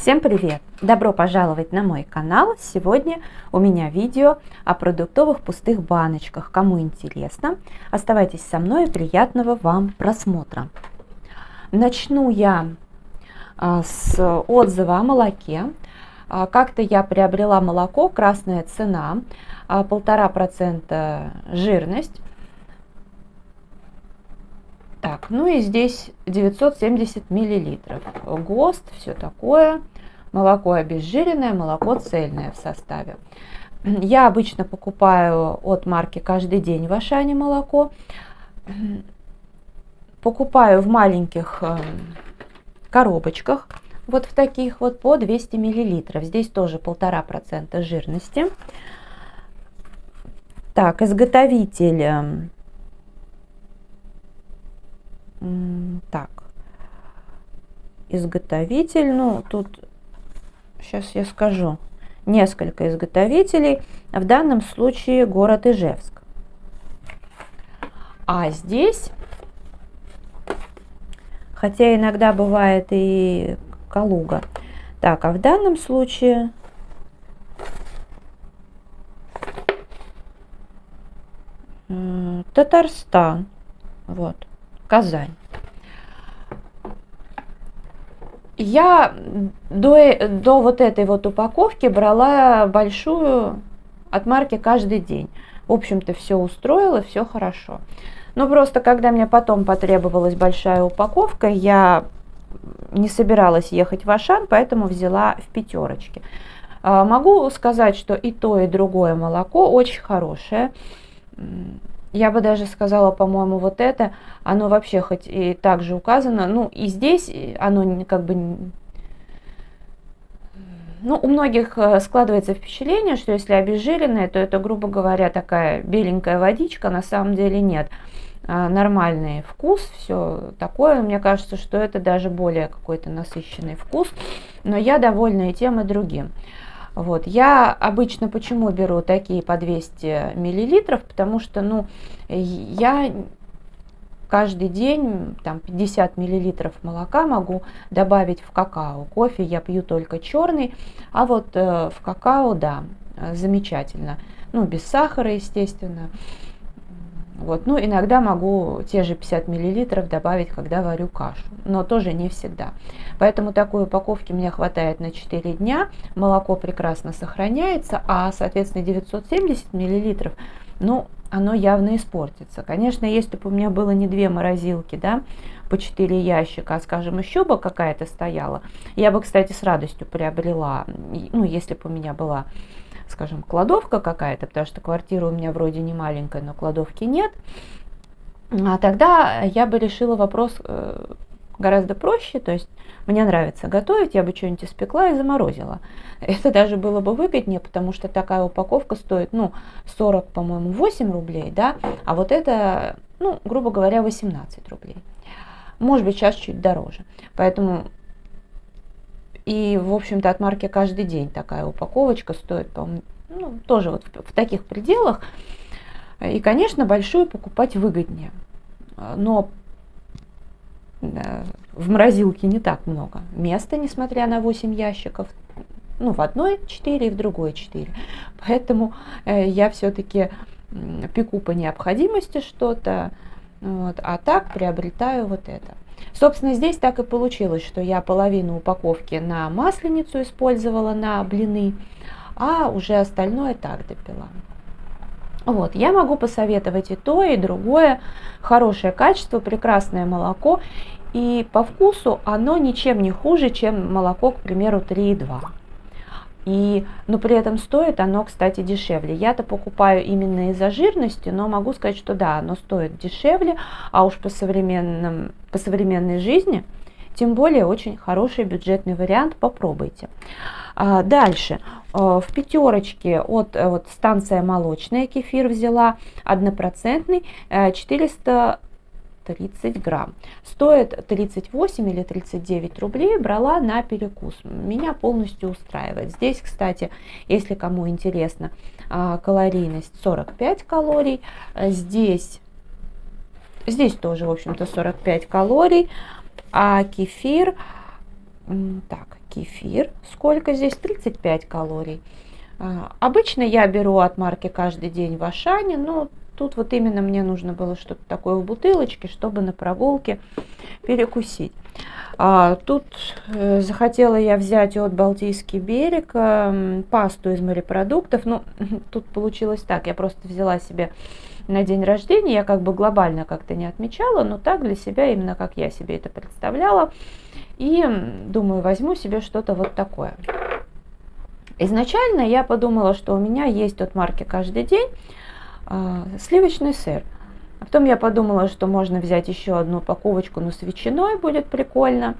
Всем привет! Добро пожаловать на мой канал. Сегодня у меня видео о продуктовых пустых баночках. Кому интересно, оставайтесь со мной и приятного вам просмотра. Начну я с отзыва о молоке. Как-то я приобрела молоко, красная цена, 1,5% жирность. Так, ну и здесь 970 миллилитров. ГОСТ, все такое. Молоко обезжиренное, молоко цельное в составе. Я обычно покупаю от марки «Каждый день» в Ашане молоко. Покупаю в маленьких коробочках, вот в таких вот по 200 миллилитров. Здесь тоже 1,5% жирности. Так, изготовитель... Так, изготовитель, ну тут сейчас я скажу, несколько изготовителей, в данном случае город Ижевск. А здесь, хотя иногда бывает и Калуга, так, а в данном случае Татарстан, вот. Казань. Я до вот этой вот упаковки брала большую от марки «Каждый день». В общем-то, все устроило, все хорошо. Но просто, когда мне потом потребовалась большая упаковка, я не собиралась ехать в Ашан, поэтому взяла в пятерочке. Могу сказать, что и то, и другое молоко очень хорошее. Я бы даже сказала, по-моему, вот это, оно вообще хоть и так же указано, ну и здесь оно как бы, ну у многих складывается впечатление, что если обезжиренное, то это, грубо говоря, такая беленькая водичка, на самом деле нет. Нормальный вкус, все такое, мне кажется, что это даже более какой-то насыщенный вкус, но я довольна и тем, и другим. Вот. Я обычно почему беру такие по 200 миллилитров, потому что, ну, я каждый день там 50 миллилитров молока могу добавить в какао. Кофе я пью только черный, а вот в какао, да, замечательно. Ну, без сахара, естественно. Вот. Ну, иногда могу те же 50 миллилитров добавить, когда варю кашу, но тоже не всегда. Поэтому такой упаковки мне хватает на 4 дня, молоко прекрасно сохраняется, а, соответственно, 970 миллилитров, ну, оно явно испортится. Конечно, если бы у меня было не 2 морозилки, да, по 4 ящика, а, скажем, еще бы какая-то стояла, я бы, кстати, с радостью приобрела, ну, если бы у меня была, скажем, кладовка какая-то, потому что квартира у меня вроде не маленькая, но кладовки нет, а тогда я бы решила вопрос гораздо проще, то есть мне нравится готовить, я бы что-нибудь испекла и заморозила. Это даже было бы выгоднее, потому что такая упаковка стоит, ну, 40, по-моему, 8 рублей, да, а вот это, ну, грубо говоря, 18 рублей. Может быть, сейчас чуть дороже. Поэтому... И, в общем-то, от марки «Каждый день» такая упаковочка стоит, по-моему, ну, тоже вот в таких пределах. И, конечно, большую покупать выгоднее. Но в морозилке не так много места, несмотря на 8 ящиков. Ну, в одной 4 и в другой 4. Поэтому я все-таки пеку по необходимости что-то, вот, а так приобретаю вот это. Собственно, здесь так и получилось, что я половину упаковки на масленицу использовала, на блины, а уже остальное так допила. Вот, я могу посоветовать и то, и другое. Хорошее качество, прекрасное молоко. И по вкусу оно ничем не хуже, чем молоко, к примеру, 3,2. Но при этом стоит оно, кстати, дешевле. Я-то покупаю именно из-за жирности, но могу сказать, что да, оно стоит дешевле, а уж по современной жизни, тем более очень хороший бюджетный вариант, попробуйте. Дальше, в пятерочке от станция молочная кефир взяла, 1%, 430 грамм. Стоит 38 или 39 рублей, брала на перекус. Меня полностью устраивает. Здесь, кстати, если кому интересно, калорийность 45 калорий. Здесь тоже, в общем-то, 45 калорий. А кефир, так, кефир. Сколько здесь? 35 калорий. Обычно я беру от марки «Каждый день» в Ашане, но тут вот именно мне нужно было что-то такое в бутылочке, чтобы на прогулке перекусить. Тут захотела я взять от Балтийский берег пасту из морепродуктов. Ну, тут получилось так, я просто взяла себе на день рождения, я как бы глобально как-то не отмечала, но так для себя, именно как я себе это представляла. И думаю, возьму себе что-то вот такое. Изначально я подумала, что у меня есть от марки «Каждый день» сливочный сыр. А потом я подумала, что можно взять еще одну упаковочку, но с ветчиной будет прикольно.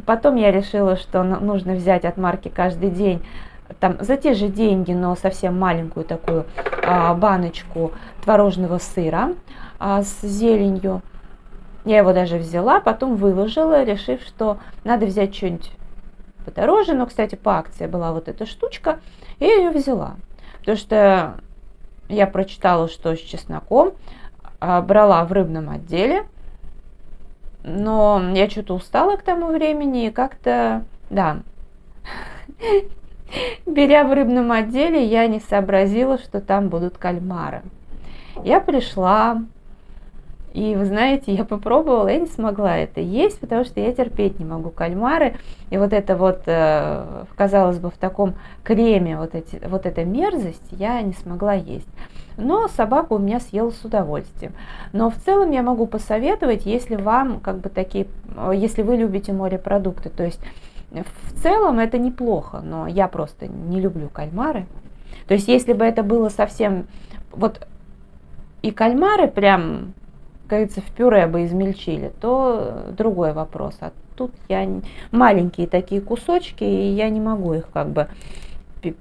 Потом я решила, что нужно взять от марки «Каждый день» там, за те же деньги, но совсем маленькую такую баночку творожного сыра с зеленью. Я его даже взяла, потом выложила, решив, что надо взять что-нибудь подороже. Но, кстати, по акции была вот эта штучка, и я ее взяла. Потому что я прочитала, что с чесноком, брала в рыбном отделе, но я что-то устала к тому времени, и как-то, да, беря в рыбном отделе, я не сообразила, что там будут кальмары. Я пришла, и вы знаете, я попробовала, я не смогла это есть, потому что я терпеть не могу кальмары. И вот это вот, казалось бы, в таком креме, вот эта мерзость, я не смогла есть. Но собака у меня съела с удовольствием. Но в целом я могу посоветовать, если вам, как бы такие, если вы любите морепродукты, то есть в целом это неплохо, но я просто не люблю кальмары. То есть если бы это было совсем, вот и кальмары прям, как говорится, в пюре бы измельчили, то другой вопрос. А тут маленькие такие кусочки, и я не могу их как бы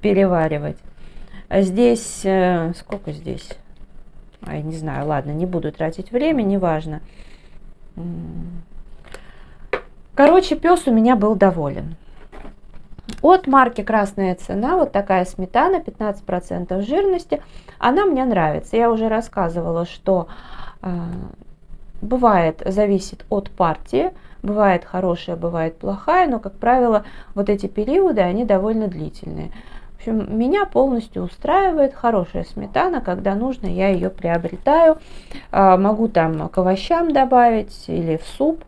переваривать. А здесь, сколько здесь? Я не знаю, ладно, не буду тратить время, неважно. Короче, пес у меня был доволен. От марки «Красная цена» вот такая сметана, 15% жирности. Она мне нравится. Я уже рассказывала, что бывает, зависит от партии. Бывает хорошая, бывает плохая, но, как правило, вот эти периоды, они довольно длительные. В общем, меня полностью устраивает хорошая сметана. Когда нужно, я ее приобретаю. Могу там к овощам добавить или в суп,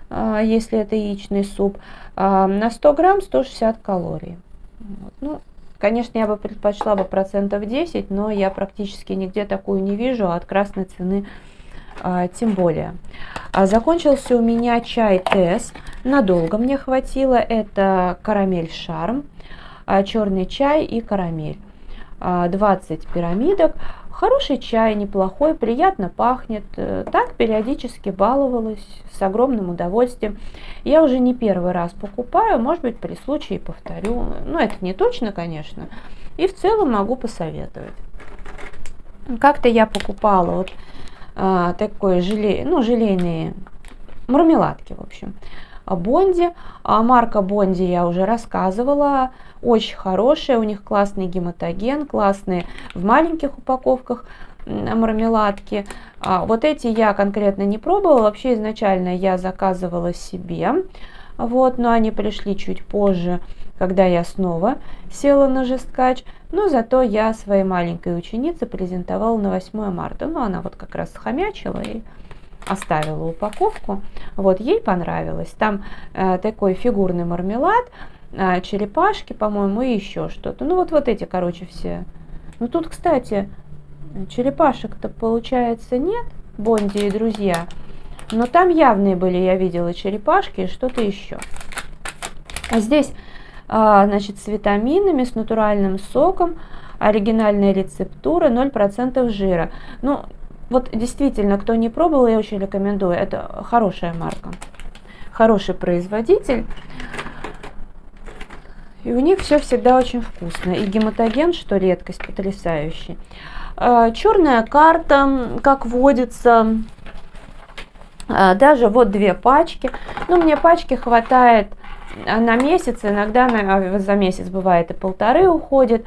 если это яичный суп. На 100 грамм 160 калорий. Вот. Ну, конечно, я бы предпочла бы 10%, но я практически нигде такую не вижу, а от «Красной цены» тем более. Закончился у меня чай Тесс. Надолго мне хватило. Это карамель Шарм, черный чай и карамель. 20 пирамидок. Хороший чай, неплохой, приятно пахнет. Так периодически баловалась с огромным удовольствием. Я уже не первый раз покупаю, может быть, при случае повторю. Но это не точно, конечно. И в целом могу посоветовать. Как-то я покупала вот такой желейные мармеладки, в общем. Бонди. Марка Бонди я уже рассказывала. Очень хорошая. У них классный гематоген, классные в маленьких упаковках мармеладки. Вот эти я конкретно не пробовала. Вообще изначально я заказывала себе. Вот, но они пришли чуть позже, когда я снова села на жесткач. Но зато я своей маленькой ученице презентовала на 8 марта. Ну, она вот как раз схомячила и оставила упаковку. Вот, ей понравилось. Там такой фигурный мармелад, черепашки, по-моему, и еще что-то. Ну, вот эти, короче, все. Ну, тут, кстати, черепашек-то, получается, нет, Бонди и друзья. Но там явные были, я видела, черепашки и что-то еще. А здесь, значит, с витаминами, с натуральным соком, оригинальная рецептура, 0% жира. Ну, вот действительно, кто не пробовал, я очень рекомендую. Это хорошая марка, хороший производитель. И у них все всегда очень вкусно. И гематоген, что редкость, потрясающий. Черная карта, как водится. Даже вот 2 пачки. Ну, мне пачки хватает на месяц. Иногда за месяц бывает и 1,5 уходит.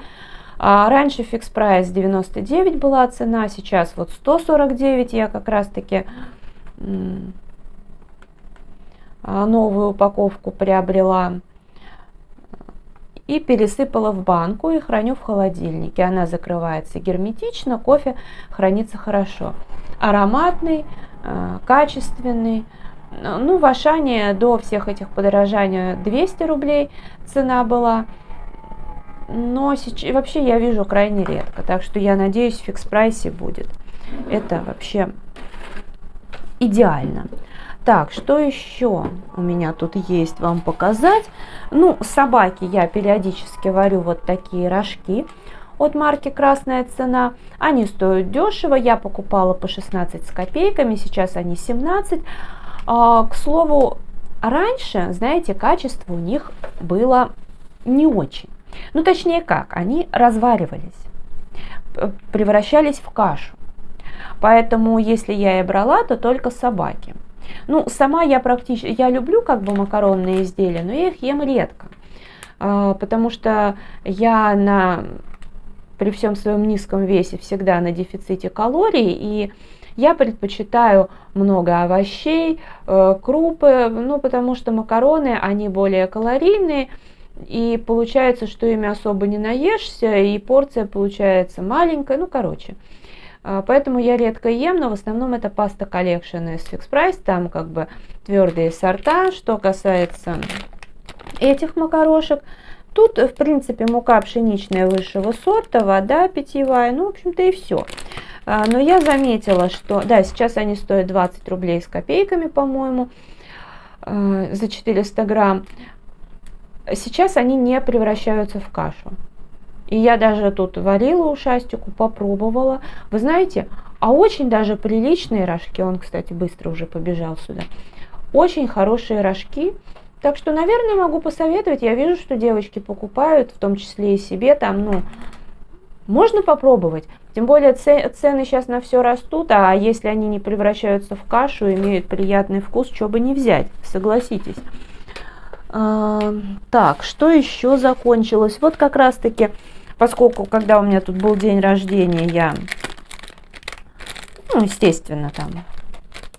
Раньше фикс прайс 99 была цена, сейчас вот 149. Я как раз таки новую упаковку приобрела. и пересыпала в банку и храню в холодильнике. Она закрывается герметично, кофе хранится хорошо. Ароматный, качественный. Ну, в Ашане до всех этих подорожаний 200 рублей цена была. Но сейчас, вообще я вижу крайне редко. Так что я надеюсь, в фикс-прайсе будет. Это вообще идеально. Так, что еще у меня тут есть вам показать? Ну, собаке я периодически варю вот такие рожки от марки «Красная цена». Они стоят дешево. Я покупала по 16 с копейками, сейчас они 17. К слову, раньше, знаете, качество у них было не очень. Ну, точнее как, они разваривались, превращались в кашу. Поэтому, если я и брала, то только собаки. Ну, сама я практически, я люблю как бы макаронные изделия, но я их ем редко, потому что я при всем своем низком весе всегда на дефиците калорий, и я предпочитаю много овощей, крупы, ну, потому что макароны, они более калорийные, и получается, что ими особо не наешься, и порция получается маленькая, ну, короче. Поэтому я редко ем, но в основном это паста коллекшн из Fix Price, там как бы твердые сорта. Что касается этих макарошек, тут в принципе мука пшеничная высшего сорта, вода питьевая, ну в общем-то и все. Но я заметила, что, да, сейчас они стоят 20 рублей с копейками, по-моему, за 400 грамм. Сейчас они не превращаются в кашу. И я даже тут варила ушастику, попробовала. Вы знаете, а очень даже приличные рожки, он, кстати, быстро уже побежал сюда, очень хорошие рожки. Так что, наверное, могу посоветовать. Я вижу, что девочки покупают, в том числе и себе, там, ну, можно попробовать. Тем более цены сейчас на все растут, а если они не превращаются в кашу, имеют приятный вкус, что бы не взять, согласитесь. Так, что еще закончилось? Вот как раз-таки, поскольку, когда у меня тут был день рождения, я, ну, естественно, там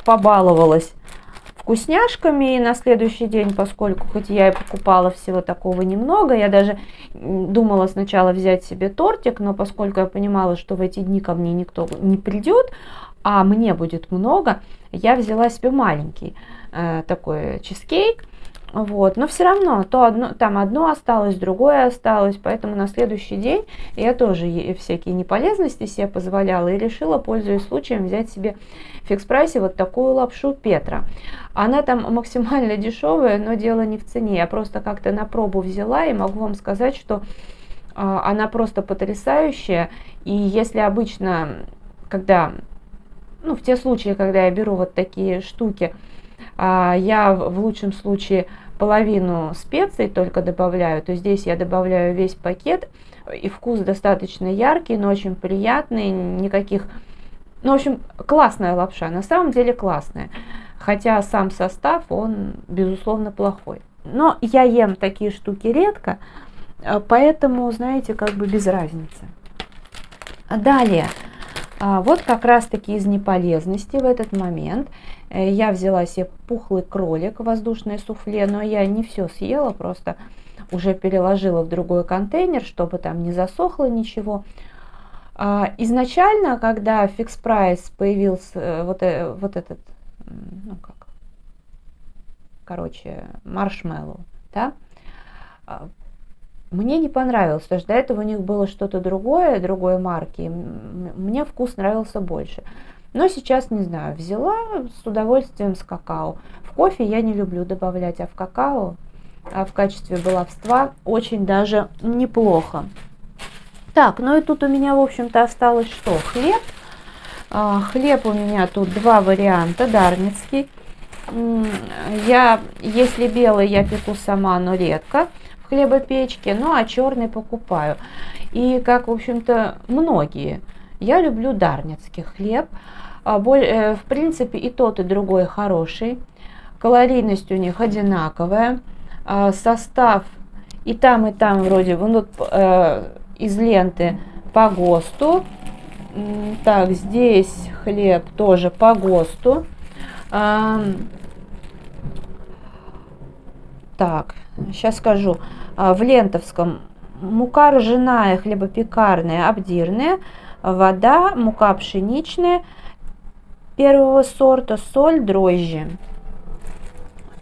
побаловалась вкусняшками, и на следующий день, поскольку хоть я и покупала всего такого немного, я даже думала сначала взять себе тортик, но поскольку я понимала, что в эти дни ко мне никто не придет, а мне будет много, я взяла себе маленький такой чизкейк. Вот, но все равно там одно осталось, другое осталось, поэтому на следующий день я тоже всякие неполезности себе позволяла и решила, пользуясь случаем, взять себе в фикс-прайсе вот такую лапшу Петра. Она там максимально дешевая, но дело не в цене, я просто как-то на пробу взяла и могу вам сказать, что она просто потрясающая. И если обычно, когда, ну, в те случаи, когда я беру вот такие штуки, я в лучшем случае половину специй только добавляю, то здесь я добавляю весь пакет, и вкус достаточно яркий, но очень приятный, никаких, ну, в общем, классная лапша, на самом деле классная, хотя сам состав, он, безусловно, плохой. Но я ем такие штуки редко, поэтому, знаете, как бы без разницы. Далее. Вот как раз-таки из неполезности в этот момент я взяла себе пухлый кролик, воздушное суфле, но я не все съела, просто уже переложила в другой контейнер, чтобы там не засохло ничего. Изначально, когда в Fix Price появился вот этот, ну как, короче, маршмеллоу, да, мне не понравилось, потому что до этого у них было что-то другое, другой марки, и мне вкус нравился больше. Но сейчас, не знаю, взяла с удовольствием с какао. В кофе я не люблю добавлять, а в какао, в качестве баловства очень даже неплохо. Так, ну и тут у меня, в общем-то, осталось что? Хлеб. Хлеб у меня тут два варианта, дарницкий. Если белый, я пеку сама, но редко в хлебопечке, ну а черный покупаю. И как, в общем-то, многие, я люблю дарницкий хлеб. В принципе, и тот, и другой хороший. Калорийность у них одинаковая. Состав и там вроде из ленты по ГОСТу. Так, здесь хлеб тоже по ГОСТу. Так, сейчас скажу. В Лентовском мука ржаная, хлебопекарная, обдирная, вода, мука пшеничная первого сорта, соль, дрожжи.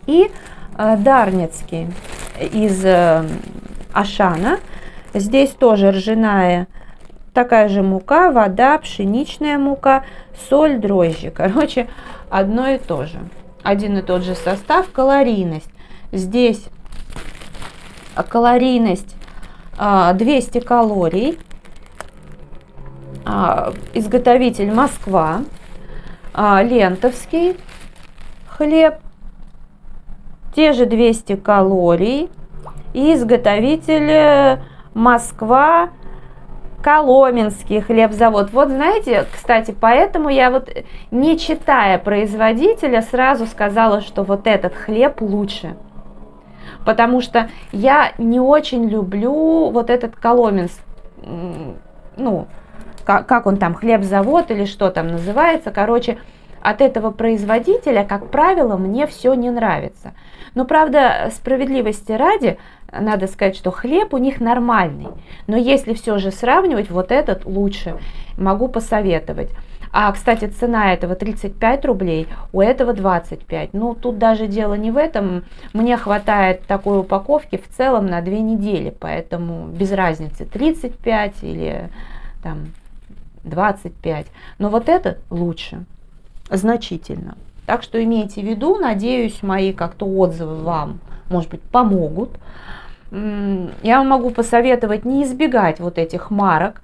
И Дарницкий из Ашана. Здесь тоже ржаная, такая же мука, вода, пшеничная мука, соль, дрожжи. Короче, одно и то же. Один и тот же состав, калорийность. Здесь калорийность 200 калорий. Изготовитель Москва. Лентовский хлеб. Те же 200 калорий. И изготовитель Москва, Коломенский хлебзавод. Вот знаете, кстати, поэтому я вот, не читая производителя, сразу сказала, что вот этот хлеб лучше. Потому что я не очень люблю вот этот Коломенский, ну, как он там, хлебзавод или что там называется. Короче, от этого производителя, как правило, мне все не нравится. Но, правда, справедливости ради, надо сказать, что хлеб у них нормальный. Но если все же сравнивать, вот этот лучше. Могу посоветовать. А, кстати, цена этого 35 рублей, у этого 25. Ну, тут даже дело не в этом. Мне хватает такой упаковки в целом на 2 недели. Поэтому без разницы, 35 или там 25. Но вот этот лучше. Значительно. Так что имейте в виду, надеюсь, мои как-то отзывы вам, может быть, помогут. Я вам могу посоветовать не избегать вот этих марок,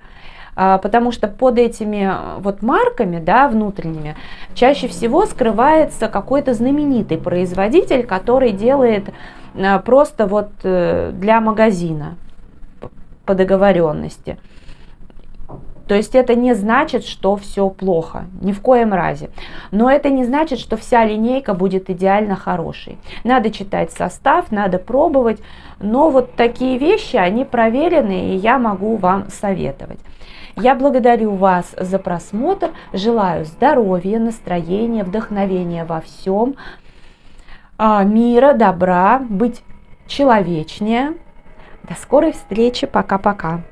потому что под этими вот марками, да, внутренними, чаще всего скрывается какой-то знаменитый производитель, который делает просто вот для магазина по договоренности. То есть это не значит, что все плохо, ни в коем разе. Но это не значит, что вся линейка будет идеально хорошей. Надо читать состав, надо пробовать. Но вот такие вещи, они проверены, и я могу вам советовать. Я благодарю вас за просмотр. Желаю здоровья, настроения, вдохновения во всем. Мира, добра, быть человечнее. До скорой встречи. Пока-пока.